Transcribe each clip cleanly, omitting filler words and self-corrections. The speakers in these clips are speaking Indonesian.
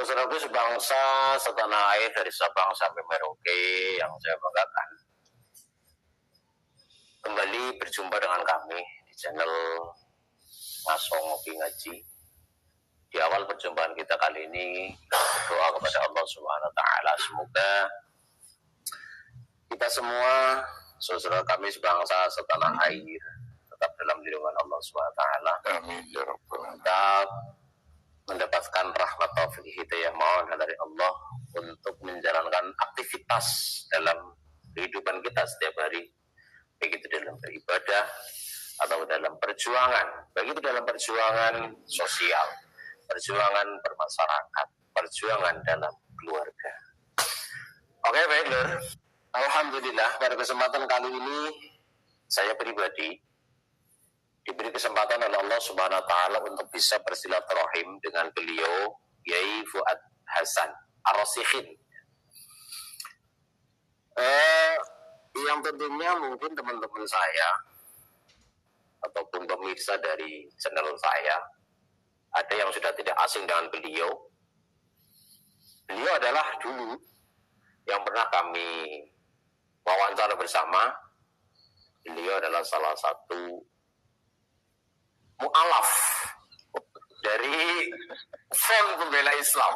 Saudaraku sebangsa setanah air dari Sabang sampai Merauke yang saya banggakan, kembali berjumpa dengan kami di channel Ngaso Ngopi Ngaji. Di awal perjumpaan kita kali ini, doa kepada Allah Subhanahu Wa Taala, semoga kita semua, saudara kami sebangsa setanah air, tetap dalam lindungan Allah Subhanahu Wa Taala. Amin ya rabbal alamin. Tetap mendapatkan rahmat taufik hidayah mohon dari Allah untuk menjalankan aktivitas dalam kehidupan kita setiap hari, baik itu dalam beribadah atau dalam perjuangan, baik itu dalam perjuangan sosial, perjuangan bermasyarakat, perjuangan dalam keluarga. Oke, baik Lur. Alhamdulillah pada kesempatan kali ini saya pribadi diberi kesempatan oleh Allah Subhanahu Wa Taala untuk bisa bersilaturahim dengan beliau Yai Fuad Hasan Ar-Rasikhin. Yang tentunya mungkin teman-teman saya ataupun pemirsa dari channel saya ada yang sudah tidak asing dengan beliau. Beliau adalah dulu yang pernah kami wawancara bersama. Beliau adalah salah satu mu'alaf dari Front Pembela Islam.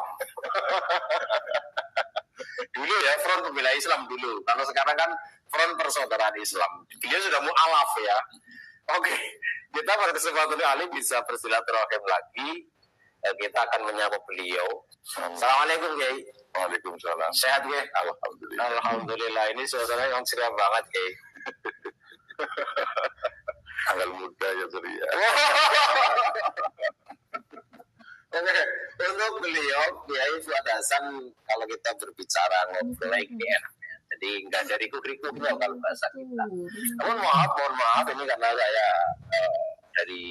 Dulu ya, Front Pembela Islam dulu. Kalau sekarang kan Front Persaudaraan Islam. Beliau sudah mu'alaf ya. Oke, kita pada kesempatan kali bisa bersilaturahim lagi. Kita akan menyapa beliau. Assalamualaikum Kiai. Waalaikumsalam. Sehat ya? Alhamdulillah. Alhamdulillah, ini suasana yang ceria banget Kiai. Tanggal muda ya ceria. Oke, untuk beliau Kiai Fuad Hasan, kalau kita berbicara ngobrol ini enak ya. Jadi nggak dari kukri-kukri kalau bahasa kita. Namun mohon maaf ini karena saya dari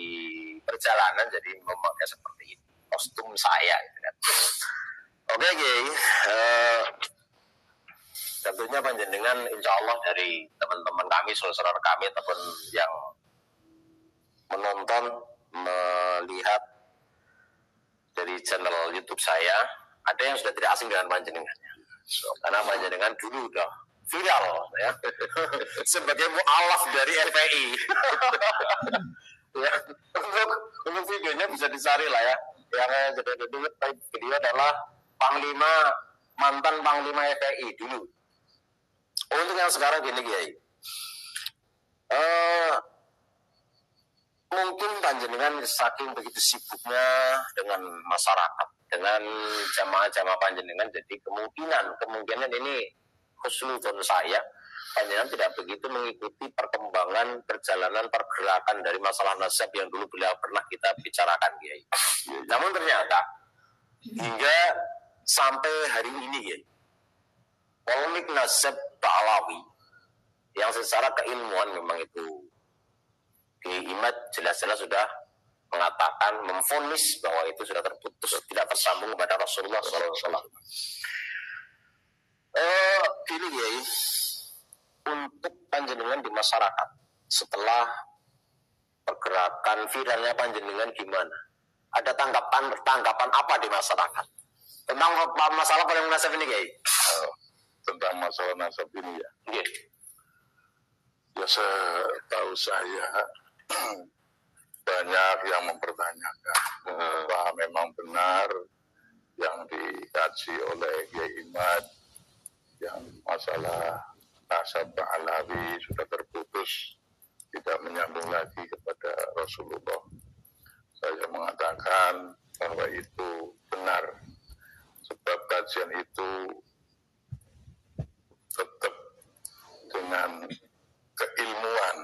perjalanan jadi memakai seperti ini kostum saya gitu kan. Oke Kiai, tentunya panjenengan insya Allah dari teman-teman kami, saudara kami ataupun yang menonton, melihat dari channel YouTube saya, ada yang sudah tidak asing dengan panjenengannya. Karena panjenengan dulu udah viral ya sebagai mu'alaf dari FPI. Ya, untuk videonya bisa dicari lah ya. Yang jadi video adalah mantan Panglima FPI dulu. Untuk yang sekarang gini Kiai. Mungkin panjenengan saking begitu sibuknya dengan masyarakat, dengan jamaah-jamaah panjenengan, jadi kemungkinan ini husnuzon saya, panjenengan tidak begitu mengikuti perkembangan perjalanan pergerakan dari masalah nasab yang dulu beliau pernah kita bicarakan Kiai. Namun ternyata hingga sampai hari ini Kiai, polemik nasab Ta'alawi yang secara keilmuan memang itu Kiai Imad jelas-jelas sudah mengatakan, memvonis bahwa itu sudah terputus, tidak tersambung kepada Rasulullah SAW. Gini Kiai, untuk panjenengan di masyarakat setelah pergerakan viralnya panjenengan gimana? Ada tanggapan apa di masyarakat tentang masalah paling nasab ini Kiai? Tentang masalah nasab ini ya. Okay. Ya setahu saya banyak yang mempertanyakan bahwa memang benar yang dikaji oleh Kiai Imad yang masalah nasab Alawi sudah terputus, tidak menyambung lagi kepada Rasulullah. Saya mengatakan bahwa itu benar, sebab kajian itu tetap dengan keilmuan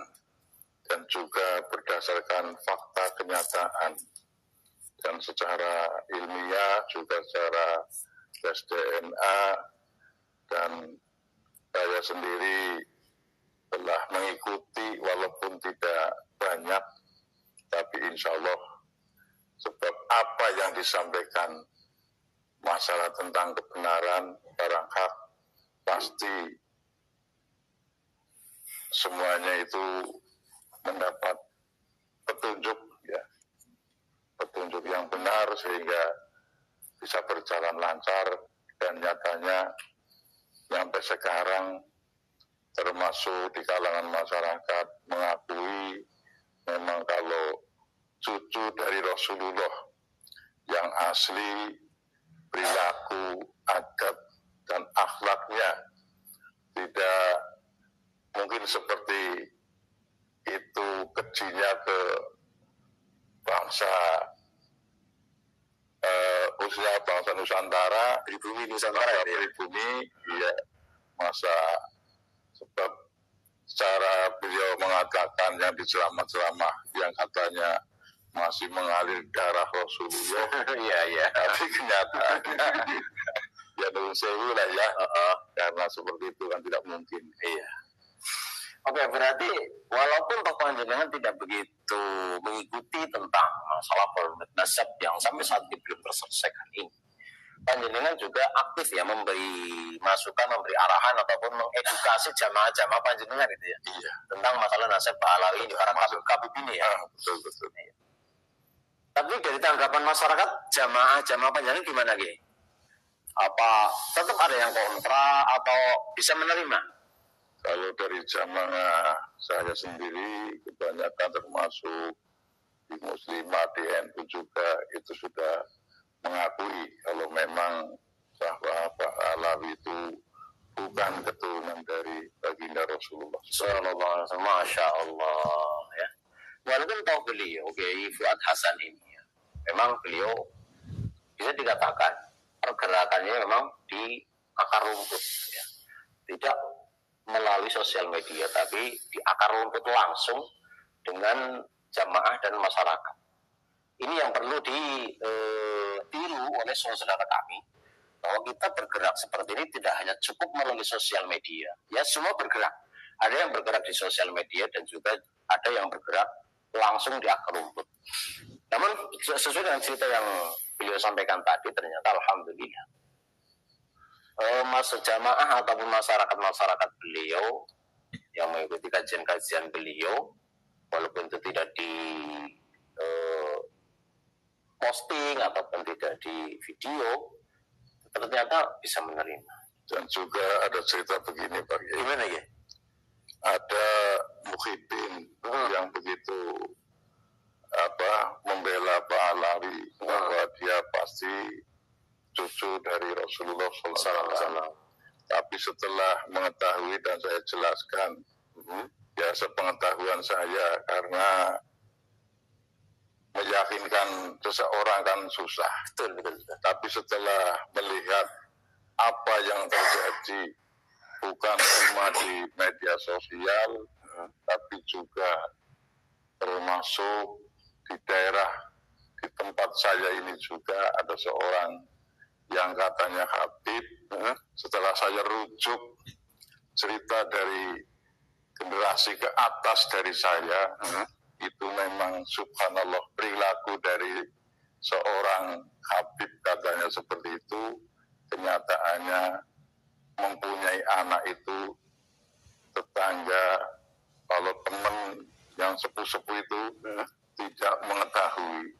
dan juga berdasarkan fakta kenyataan dan secara ilmiah juga secara tes DNA, dan saya sendiri telah mengikuti walaupun tidak banyak, tapi insya Allah sebab apa yang disampaikan masalah tentang kebenaran barang hak pasti semuanya itu mendapat petunjuk ya, petunjuk yang benar sehingga bisa berjalan lancar, dan nyatanya sampai sekarang termasuk di kalangan masyarakat mengakui memang kalau cucu dari Rasulullah yang asli perilaku, adab, dan akhlaknya tidak mungkin seperti itu kejinya ke bangsa khususnya bangsa Nusantara, Pribumi Nusantara ya. Pribumi, iya, masa sebab secara beliau mengatakan yang diceramah-ceramah yang katanya masih mengalir darah Rasulullah, Iya. tapi kenyataannya ya nuwun sewu lah ya, karena seperti itu kan tidak mungkin. Iya. Oke, berarti walaupun toh panjenengan tidak begitu mengikuti tentang masalah politik nasab yang sampai saat ini belum terselesaikan ini, panjenengan juga aktif ya memberi masukan, memberi arahan ataupun mengedukasi jamaah-jamaah panjenengan itu ya. Iya. Tentang masalah nasab Pahlawi di para kabib ini ya. Betul. Iya. Tapi dari tanggapan masyarakat jamaah panjenengan gimana Ki? Apa tetap ada yang kontra atau bisa menerima? Kalau dari jamaah saya sendiri kebanyakan termasuk di Muslimah, di NU juga itu sudah mengakui kalau memang bahwa Pak Alawi itu bukan keturunan dari baginda Rasulullah. Sallallahu alaihi wasallam, Masya Allah ya. Walaupun tahu beliau Kiai Fuad Hasan ini ya, memang beliau bisa dikatakan pergerakannya memang di akar rumput ya. Tidak melalui sosial media, tapi di akar rumput langsung dengan jamaah dan masyarakat. Ini yang perlu ditiru oleh saudara kami, bahwa kita bergerak seperti ini tidak hanya cukup melalui sosial media. Ya, semua bergerak. Ada yang bergerak di sosial media dan juga ada yang bergerak langsung di akar rumput. Namun sesuai dengan cerita yang beliau sampaikan tadi, ternyata alhamdulillah masuk jamaah ataupun masyarakat beliau yang mengikuti kajian-kajian beliau, walaupun itu tidak di posting ataupun tidak di video, ternyata bisa menerima. Dan juga ada cerita begini Pak Kiai. Gimana ya? Ada mukhibin yang begitu membela Pak Alawi bahwa dia pasti cucu dari Rasulullah SAW. Tapi setelah mengetahui dan saya jelaskan, ya sepengetahuan saya, karena meyakinkan seseorang kan susah. Betul. Tapi setelah melihat apa yang terjadi, bukan cuma di media sosial, tapi juga termasuk di daerah, di tempat saya ini juga ada seorang yang katanya Habib. Setelah saya rujuk cerita dari generasi ke atas dari saya, itu memang subhanallah perilaku dari seorang Habib katanya seperti itu. Kenyataannya mempunyai anak itu tetangga, kalau teman yang sepuh-sepuh itu tidak mengetahui.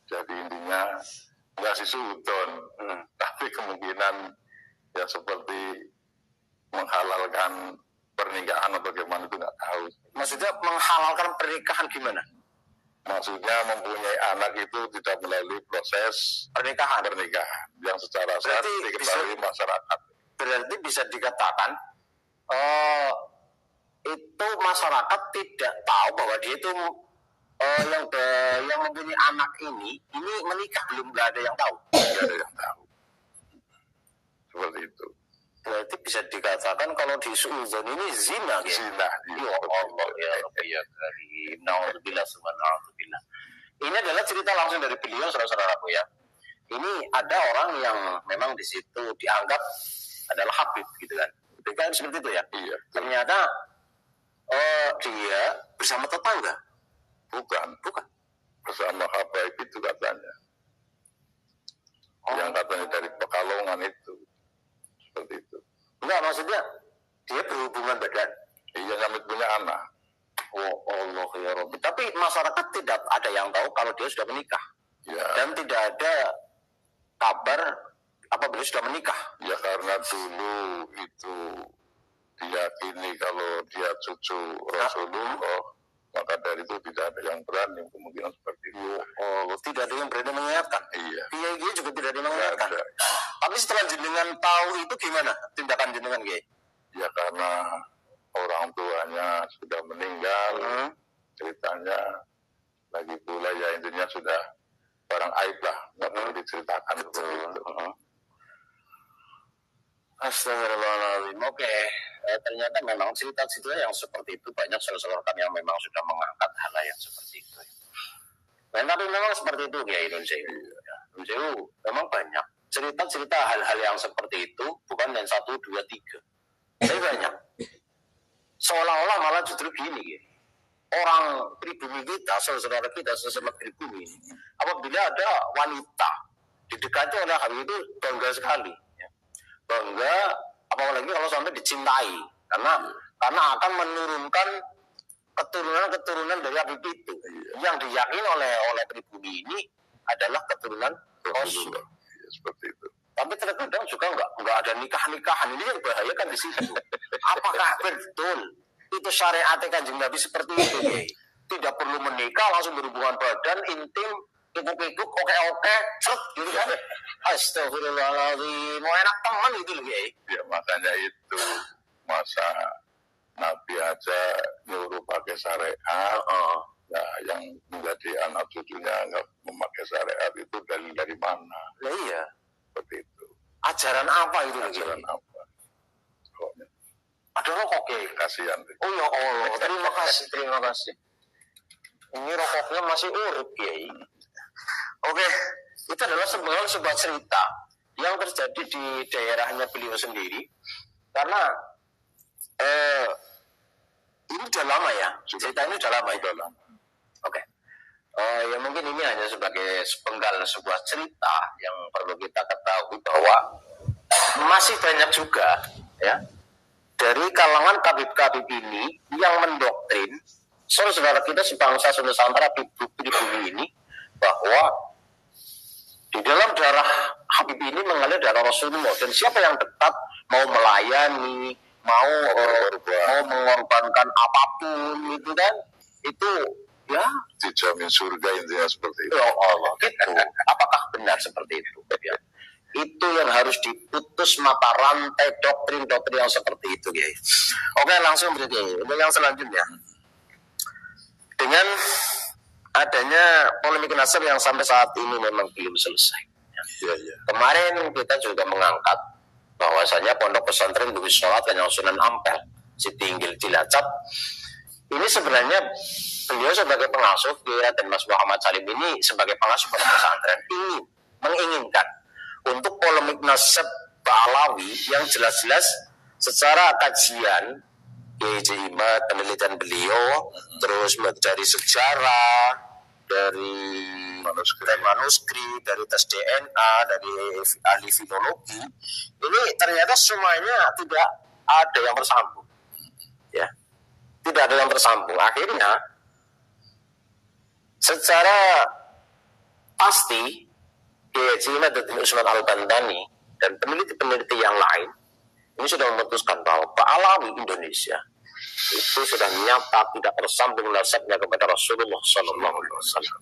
Jadi intinya nggak sisudon, tapi kemungkinan ya seperti menghalalkan pernikahan atau bagaimana itu nggak tahu. Maksudnya menghalalkan pernikahan gimana? Maksudnya mempunyai anak itu tidak melalui proses Pernikahan yang secara sehat diketahui masyarakat. Berarti bisa dikatakan itu masyarakat tidak tahu bahwa dia itu yang mempunyai anak ini menikah, belum ada yang tahu. Tidak ada yang tahu. Seperti itu. Berarti bisa dikatakan kalau di suudzon ini zina. Zina. Ya Allah ya Rabbi ya Karim. Na'udzubillah subhanallah. Ini adalah cerita langsung dari beliau, saudara-saudaraku ya. Ini ada orang yang memang di situ dianggap adalah Habib gitu kan. Kan seperti itu ya. Iya. Ternyata dia bersama tetangga. Bukan. Bersama Habaib itu katanya. Yang katanya dari Pekalongan itu. Seperti itu. Enggak, maksudnya dia berhubungan badan. Iya, nyamit punya anak. Oh Allah ya Rabbi. Tapi masyarakat tidak ada yang tahu kalau dia sudah menikah. Ya. Dan tidak ada kabar beliau sudah menikah. Ya karena dulu itu diyakini kalau dia cucu Rasulullah, maka dari itu tidak ada yang berani kemungkinan seperti itu. Oh, tidak ada yang berani mengingatkan. Iya. Kiai juga tidak ada yang mengingatkan. Ada. Tapi setelah jenengan tahu itu gimana tindakan jenengan, Kiai? Ya karena orang tuanya sudah meninggal, ceritanya lagi pula ya intinya sudah barang aib lah, nggak perlu diceritakan seperti itu. Astagfirullahaladzim. Oke. Ternyata memang cerita-cerita yang seperti itu banyak saudara-saudara kami yang memang sudah mengangkat hal yang seperti itu. Dan tapi memang seperti itu ya Indonesia. Memang banyak cerita-cerita hal-hal yang seperti itu, bukan yang 1, 2, 3. Tapi banyak. Seolah-olah malah justru gini ya. Orang pribumi kita, saudara kita sesama pribumi, apabila ada wanita didekati oleh Habib itu bangga sekali. Bangga, apalagi kalau sampai dicintai, karena akan menurunkan keturunan dari Habib itu, yang diyakini oleh pribumi ini adalah keturunan Rasul. Seperti itu. Tapi terkadang juga nggak ada nikah-nikahan, ini yang bahaya kan di situ. Apakah betul itu syariat Kanjeng Nabi seperti itu? Tidak perlu menikah, langsung berhubungan badan intim, pikuk-pikuk, oke, cek, gitu kan? Astagfirullahaladzim, mau enak teman itu loh, Kiai. Ya makanya itu masa Nabi aja nyuruh pakai syariat, nah yang menjadi anak cucunya nggak memakai syariat itu dari mana? Nah, iya. Seperti itu. Ajaran apa itu? Ajaran apa? Pokoknya. Ada rokok, Kasihan. Oh ya Allah, terima kasih. Ini rokoknya masih urip, Kiai. Oke, itu adalah sebuah cerita yang terjadi di daerahnya beliau sendiri. Karena ini udah lama ya, cerita ini udah lama. Oke. Ya mungkin ini hanya sebagai sepenggal sebuah cerita yang perlu kita ketahui bahwa masih banyak juga ya dari kalangan kabib-kabib ini yang mendoktrin saudara kita sebangsa Nusantara pribumi ini bahwa di dalam darah Habib ini mengalir darah Rasulullah, dan siapa yang dekat mau melayani, mau mengorbankan apapun itu kan, itu ya dijamin surga, intinya seperti itu. Ya Allah, gitu. Apakah benar seperti itu? Ya. Itu yang harus diputus mata rantai doktrin-doktrin yang seperti itu, ya. Oke, langsung berarti untuk yang selanjutnya. Dengan adanya polemik nasab yang sampai saat ini memang belum selesai. Ya. Kemarin kita juga mengangkat bahwasanya pondok pesantren Bukit Sholat Kanjeng Sunan Ampel Siti Inggil Cilacap ini sebenarnya beliau sebagai pengasuh dan Mas Muhammad Salim ini sebagai pengasuh pondok pesantren menginginkan untuk polemik nasab Ba'alawi yang jelas-jelas secara kajian Imat penelitian beliau, terus dari sejarah, dari manuskrip, dari tes DNA, dari ahli filologi, ini ternyata semuanya tidak ada yang tersambung, ya, tidak ada yang tersambung. Akhirnya, secara pasti, Imat dan Usman Al-Bantani dan peneliti-peneliti yang lain ini sudah memutuskan bahwa Ba'alawi Indonesia itu sudah nyata tidak tersambung nasabnya kepada Rasulullah SAW.